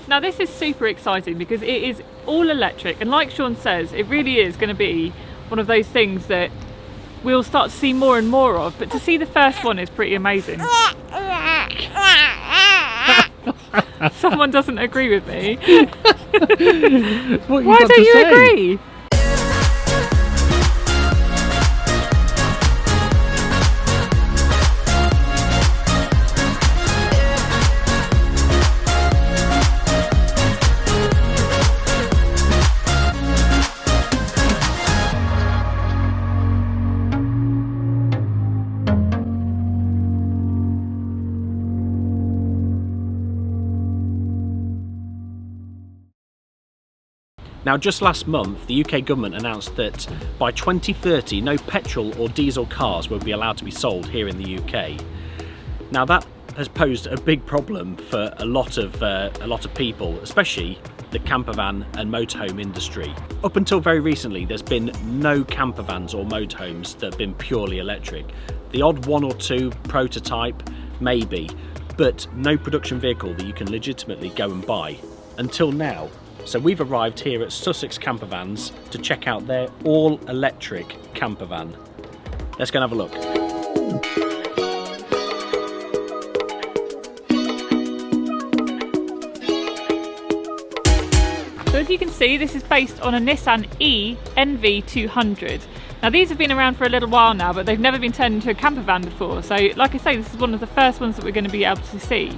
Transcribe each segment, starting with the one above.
Now this is super exciting because it is all electric, and like Sean says, it really is going to be one of those things that we'll start to see more and more of, but to see the first one is pretty amazing. Someone doesn't agree with me. Why don't you agree? Now, just last month, the UK government announced that by 2030, no petrol or diesel cars will be allowed to be sold here in the UK. Now, that has posed a big problem for a lot of people, especially the campervan and motorhome industry. Up until very recently, there's been no campervans or motorhomes that have been purely electric. The odd one or two prototype, maybe, but no production vehicle that you can legitimately go and buy until now. So we've arrived here at Sussex Campervans to check out their all-electric campervan. Let's go and have a look. So as you can see, this is based on a Nissan ENV200. Now these have been around for a little while now, but they've never been turned into a campervan before. So like I say, this is one of the first ones that we're going to be able to see.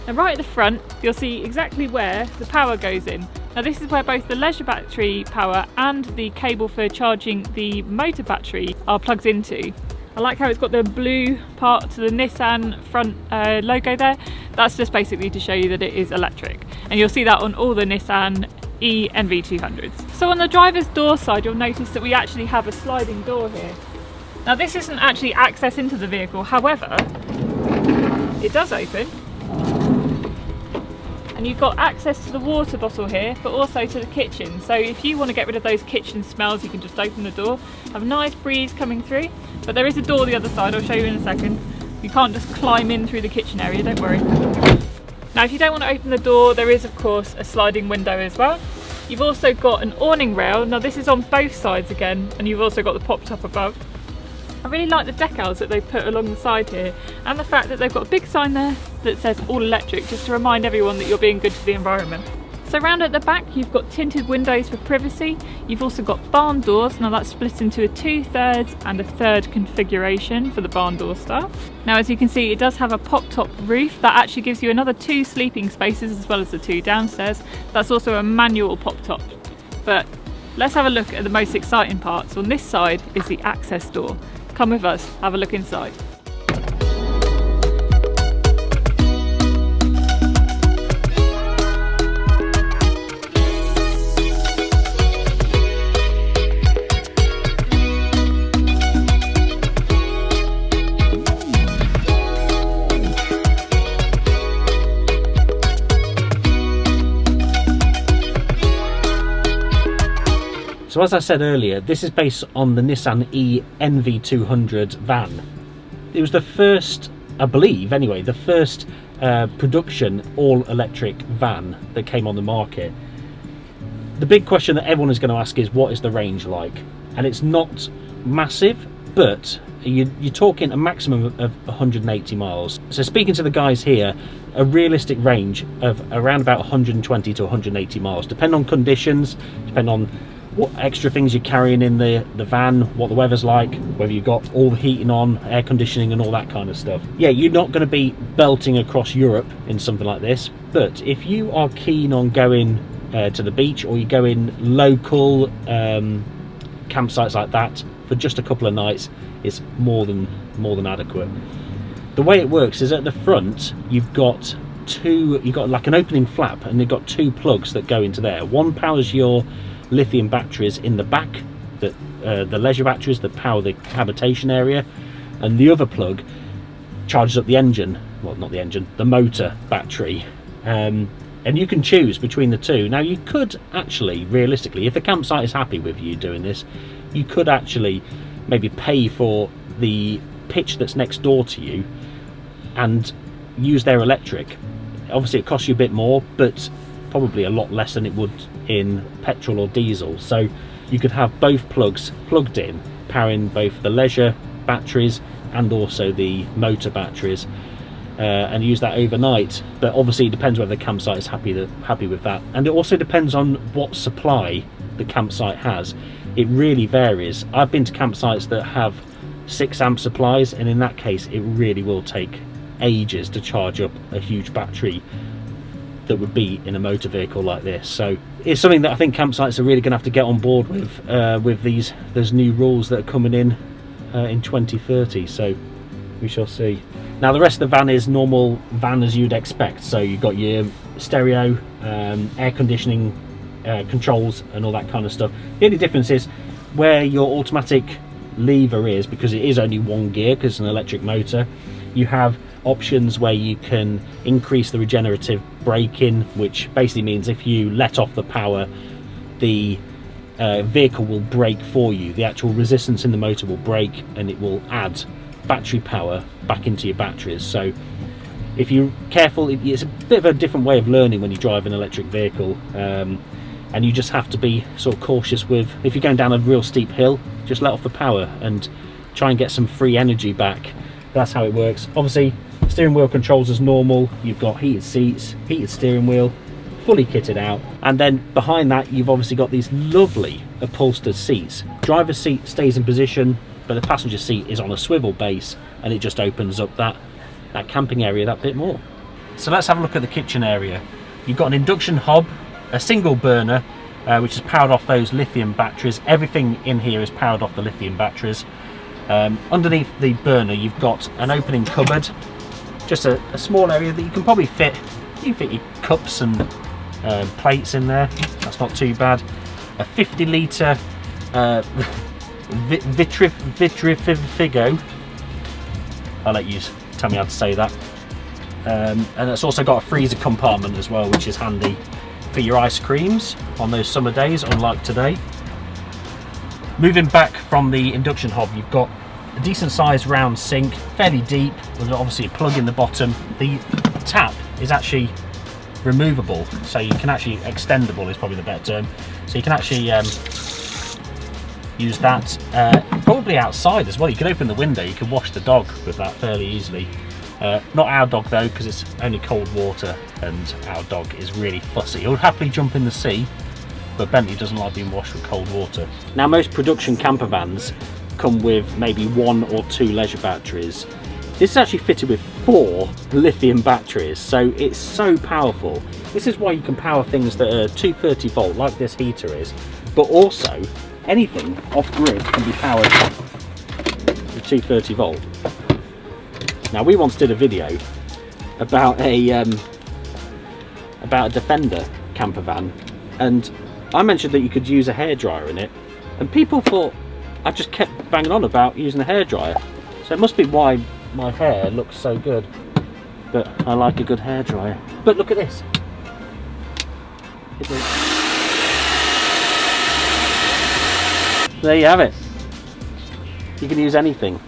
Now right at the front, you'll see exactly where the power goes in. Now this is where both the leisure battery power and the cable for charging the motor battery are plugged into. I like how it's got the blue part to the Nissan front logo there. That's just basically to show you that it is electric. And you'll see that on all the Nissan ENV200s. So on the driver's door side, you'll notice that we actually have a sliding door here. Now this isn't actually access into the vehicle, however, it does open. And you've got access to the water bottle here, but also to the kitchen. So if you want to get rid of those kitchen smells, you can just open the door. Have a nice breeze coming through. But there is a door the other side, I'll show you in a second. You can't just climb in through the kitchen area, don't worry. Now if you don't want to open the door, there is of course a sliding window as well. You've also got an awning rail. Now this is on both sides again, and you've also got the pop top above. I really like the decals that they've put along the side here, and the fact that they've got a big sign there that says all electric, just to remind everyone that you're being good to the environment. So round at the back you've got tinted windows for privacy. You've also got barn doors. Now that's split into a 2/3 and a 1/3 configuration for the barn door style. Now as you can see, it does have a pop top roof that actually gives you another 2 sleeping spaces as well as the 2 downstairs. That's also a manual pop top. But let's have a look at the most exciting parts. On this side is the access door. Come with us, have a look inside. So as I said earlier, this is based on the Nissan ENV200 van. It was the first, I believe anyway, the first production all-electric van that came on the market. The big question that everyone is going to ask is, what is the range like? And it's not massive, but you're talking a maximum of 180 miles. So speaking to the guys here, a realistic range of around about 120 to 180 miles, depending on conditions, depending on what extra things you're carrying in the van, what the weather's like, whether you've got all the heating on, air conditioning and all that kind of stuff. Yeah, you're not going to be belting across Europe in something like this, but if you are keen on going to the beach, or you're going local campsites like that for just a couple of nights, it's more than adequate. The way it works is at the front you've got like an opening flap, and you've got 2 plugs that go into there. One powers your lithium batteries in the back, the leisure batteries that power the habitation area, and the other plug charges up the engine, well not the engine, the motor battery, and you can choose between the 2. Now you could actually, realistically, if the campsite is happy with you doing this, you could actually maybe pay for the pitch that's next door to you and use their electric. Obviously it costs you a bit more, but probably a lot less than it would in petrol or diesel. So you could have both plugs plugged in, powering both the leisure batteries and also the motor batteries, and use that overnight. But obviously it depends whether the campsite is happy with that, and it also depends on what supply the campsite has. It really varies. I've been to campsites that have 6 amp supplies, and in that case it really will take ages to charge up a huge battery that would be in a motor vehicle like this. So it's something that I think campsites are really going to have to get on board with these new rules that are coming in 2030. So we shall see. Now the rest of the van is normal van as you'd expect. So you've got your stereo, air conditioning, controls and all that kind of stuff. The only difference is where your automatic lever is, because it is only one gear because it's an electric motor, you have options where you can increase the regenerative braking, which basically means if you let off the power, the vehicle will brake for you. The actual resistance in the motor will brake, and it will add battery power back into your batteries. So if you're careful, it's a bit of a different way of learning when you drive an electric vehicle, and you just have to be sort of cautious with, if you're going down a real steep hill, just let off the power and try and get some free energy back. That's how it works. Obviously steering wheel controls as normal. You've got heated seats, heated steering wheel, fully kitted out, and then behind that you've obviously got these lovely upholstered seats. Driver's seat stays in position, but the passenger seat is on a swivel base, and it just opens up that camping area that bit more. So let's have a look at the kitchen area. You've got an induction hob, a single burner, which is powered off those lithium batteries. Everything in here is powered off the lithium batteries. Underneath the burner you've got an opening cupboard, just a small area that you can probably fit. You can fit your cups and plates in there. That's not too bad. A 50 litre Vitrifigo. I'll let you tell me how to say that. And it's also got a freezer compartment as well, which is handy for your ice creams on those summer days, unlike today. Moving back from the induction hob, you've got a decent sized round sink, fairly deep, with obviously a plug in the bottom. The tap is actually removable, so you can actually, extendable is probably the better term, so you can actually use that probably outside as well. You can open the window, you can wash the dog with that fairly easily. Not our dog though, because it's only cold water and our dog is really fussy. He'll happily jump in the sea, but Bentley doesn't like being washed with cold water. Now most production camper vans come with maybe 1 or 2 leisure batteries. This is actually fitted with 4 lithium batteries, so it's so powerful. This is why you can power things that are 230 volt like this heater is, but also anything off grid can be powered with 230 volt. Now we once did a video about a Defender camper van, and I mentioned that you could use a hairdryer in it, and people thought I just kept banging on about using a hairdryer. So it must be why my hair looks so good, but I like a good hairdryer. But look at this. There you have it. You can use anything.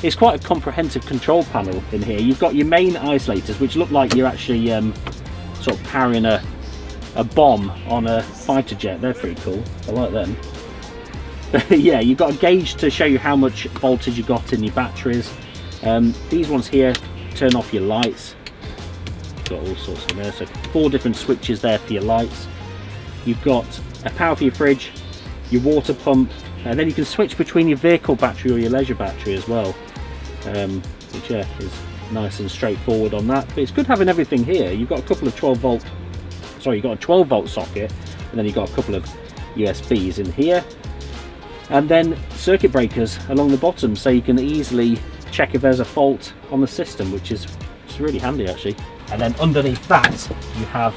It's quite a comprehensive control panel in here. You've got your main isolators, which look like you're actually sort of powering a bomb on a fighter jet. They're pretty cool. I like them. Yeah, you've got a gauge to show you how much voltage you got in your batteries. These ones here turn off your lights. Got all sorts in there. So 4 different switches there for your lights. You've got a power for your fridge, your water pump, and then you can switch between your vehicle battery or your leisure battery as well, which yeah, is nice and straightforward on that. But it's good having everything here. You've got a couple of 12 volt, sorry, you've got a 12 volt socket, and then you've got a couple of USBs in here, and then circuit breakers along the bottom, so you can easily check if there's a fault on the system, which is really handy actually. And then underneath that you have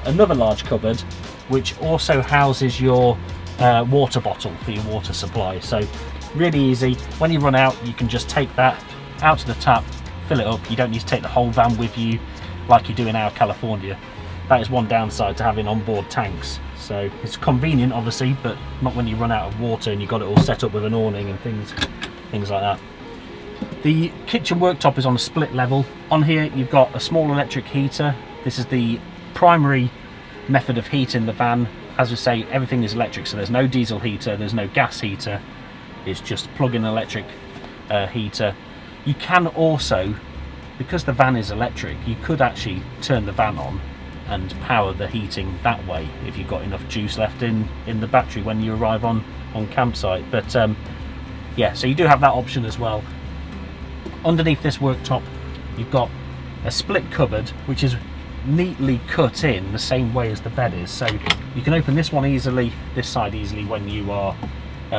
another large cupboard, which also houses your water bottle for your water supply. So really easy, when you run out you can just take that out to the tap, fill it up. You don't need to take the whole van with you like you do in our California. That is one downside to having onboard tanks. So it's convenient obviously, but not when you run out of water and you've got it all set up with an awning and things like that. The kitchen worktop is on a split level. On here you've got a small electric heater. This is the primary method of heating the van. As we say, everything is electric, so there's no diesel heater, there's no gas heater, it's just plug-in electric heater. You can also, because the van is electric, you could actually turn the van on and power the heating that way if you've got enough juice left in the battery when you arrive on campsite. But yeah, so you do have that option as well. Underneath this worktop you've got a split cupboard which is neatly cut in the same way as the bed is, so you can open this one easily, this side easily, when you are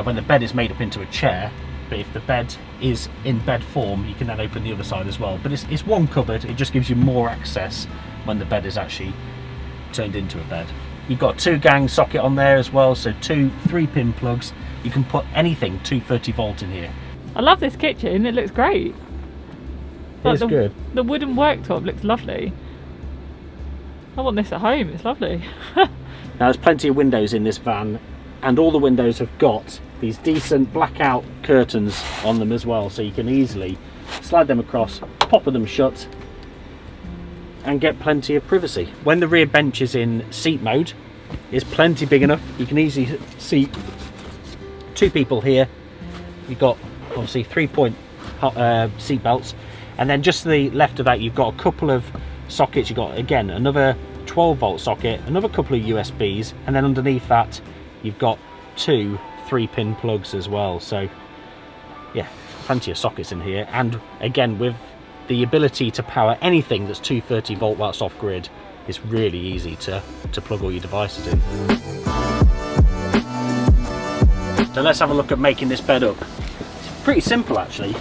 when the bed is made up into a chair. But if the bed is in bed form, you can then open the other side as well. But it's one cupboard, it just gives you more access when the bed is actually turned into a bed. You've got a 2-gang socket on there as well, so 2 3-pin plugs. You can put anything 230 volt in here. I love this kitchen, it looks great. It's good. The wooden worktop looks lovely. I want this at home, it's lovely. Now there's plenty of windows in this van, and all the windows have got these decent blackout curtains on them as well, so you can easily slide them across, pop them shut, and get plenty of privacy. When the rear bench is in seat mode, it's plenty big enough. You can easily seat 2 people here. You've got obviously 3-point seat belts, and then just to the left of that you've got a couple of sockets. You've got again another 12-volt socket, another couple of USBs, and then underneath that you've got 2 3-pin plugs as well. So yeah, plenty of sockets in here, and again with the ability to power anything that's 230 volt whilst off grid, it's really easy to plug all your devices in. So let's have a look at making this bed up. It's pretty simple actually.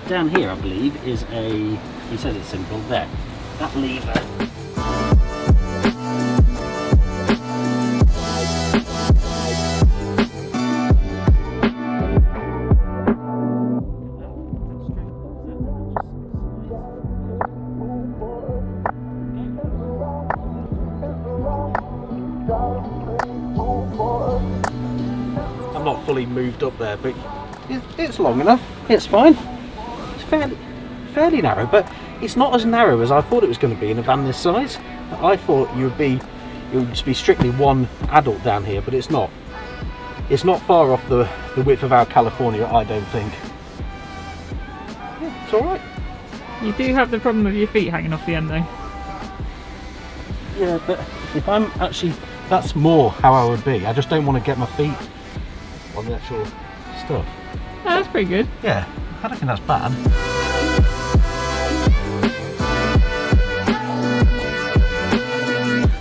Down here I believe is he says it's simple, there, that lever. I'm not fully moved up there, but it's long enough, it's fine. It's fairly narrow, but it's not as narrow as I thought it was going to be in a van this size. I thought it would just be strictly one adult down here, but it's not. It's not far off the width of our California, I don't think. Yeah, it's alright. You do have the problem of your feet hanging off the end though. Yeah, but if I'm actually, that's more how I would be. I just don't want to get my feet on the actual stuff. Oh, that's pretty good. Yeah, I don't think that's bad.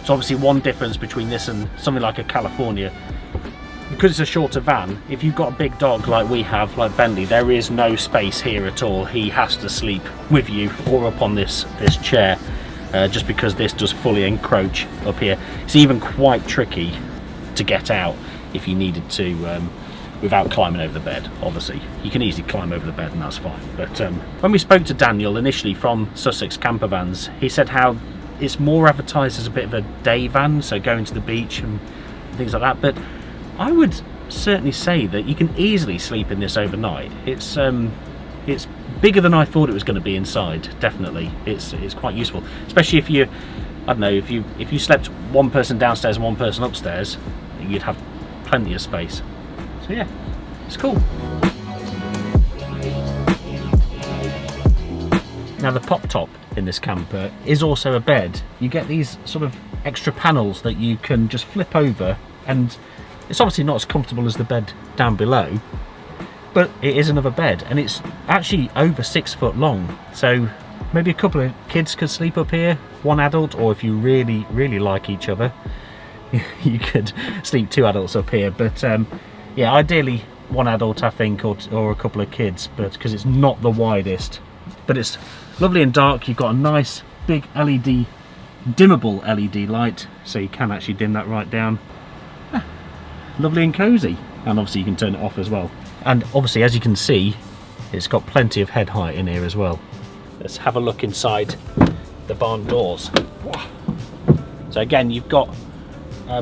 So obviously one difference between this and something like a California, because it's a shorter van, if you've got a big dog like we have, like Bentley, there is no space here at all. He has to sleep with you or up on this chair, just because this does fully encroach up here. It's even quite tricky to get out if you needed to, without climbing over the bed. Obviously you can easily climb over the bed and that's fine, but when we spoke to Daniel initially from Sussex Campervans, he said how it's more advertised as a bit of a day van, so going to the beach and things like that, but I would certainly say that you can easily sleep in this overnight. It's bigger than I thought it was going to be inside. Definitely it's quite useful, especially if you, I don't know, if you slept one person downstairs and one person upstairs, you'd have plenty of space. So yeah, it's cool. Now the pop top in this camper is also a bed. You get these sort of extra panels that you can just flip over, and it's obviously not as comfortable as the bed down below, but it is another bed, and it's actually over 6 foot long, so maybe a couple of kids could sleep up here, one adult, or if you really like each other, you could sleep 2 adults up here. But yeah, ideally one adult I think, or a couple of kids, but because it's not the widest. But it's lovely and dark. You've got a nice big LED, dimmable LED light, so you can actually dim that right down. Lovely and cozy, and obviously you can turn it off as well. And obviously, as you can see, it's got plenty of head height in here as well. Let's have a look inside the barn doors. So again, you've got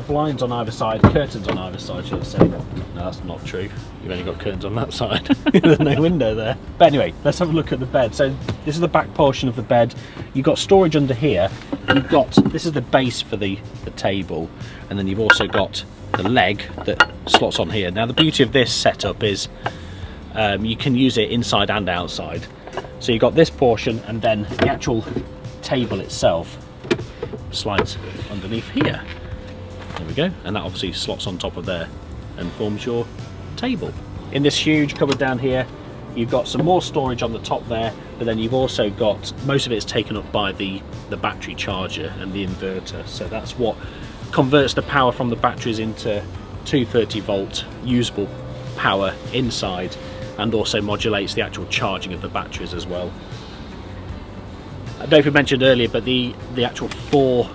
blinds on either side, curtains on either side, should I say. No, that's not true. You've only got curtains on that side. There's no window there. But anyway, let's have a look at the bed. So this is the back portion of the bed. You've got storage under here. You've got, this is the base for the table, and then you've also got the leg that slots on here. Now the beauty of this setup is you can use it inside and outside. So you've got this portion, and then the actual table itself slides underneath here. There we go, and that obviously slots on top of there and forms your table. In this huge cupboard down here, you've got some more storage on the top there, but then you've also got, most of it's taken up by the battery charger and the inverter. So that's what converts the power from the batteries into 230 volt usable power inside, and also modulates the actual charging of the batteries as well. I don't know if we mentioned earlier, but the actual 4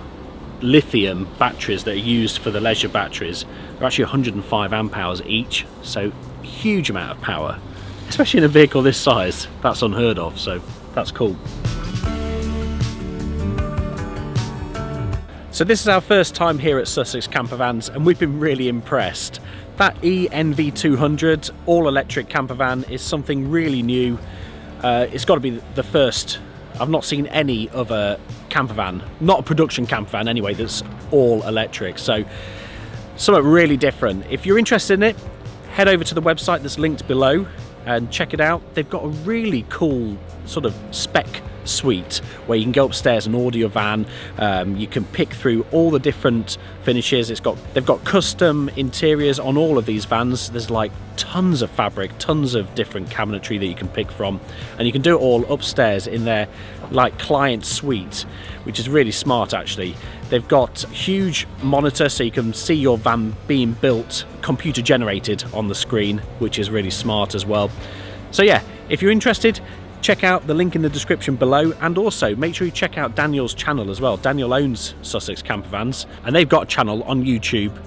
lithium batteries that are used for the leisure batteries are actually 105 amp hours each, so huge amount of power, especially in a vehicle this size. That's unheard of, so that's cool. So this is our first time here at Sussex Campervans, and we've been really impressed. That ENV200 all-electric campervan is something really new. It's got to be the first. I've not seen any other campervan, not a production campervan anyway, that's all electric. So something really different. If you're interested in it, head over to the website that's linked below and check it out. They've got a really cool sort of spec suite where you can go upstairs and order your van. You can pick through all the different finishes. They've got custom interiors on all of these vans. There's like tons of fabric, tons of different cabinetry that you can pick from, and you can do it all upstairs in their like client suite, which is really smart actually. They've got huge monitor so you can see your van being built, computer generated on the screen, which is really smart as well. So yeah, if you're interested, check out the link in the description below, and also make sure you check out Daniel's channel as well. Daniel owns Sussex Campervans, and they've got a channel on YouTube.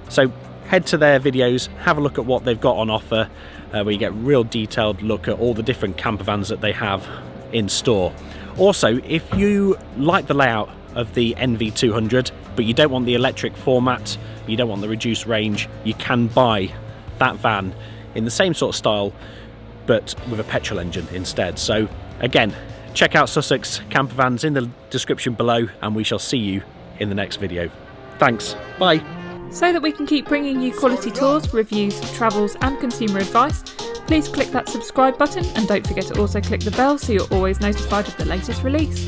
So head to their videos, have a look at what they've got on offer, where you get a real detailed look at all the different campervans that they have in store. Also, if you like the layout of the ENV200, but you don't want the electric format, you don't want the reduced range, you can buy that van in the same sort of style, but with a petrol engine instead. So again, check out Sussex Campervans in the description below, and we shall see you in the next video. Thanks, bye. So that we can keep bringing you quality tours, reviews, travels and consumer advice, please click that subscribe button, and don't forget to also click the bell so you're always notified of the latest release.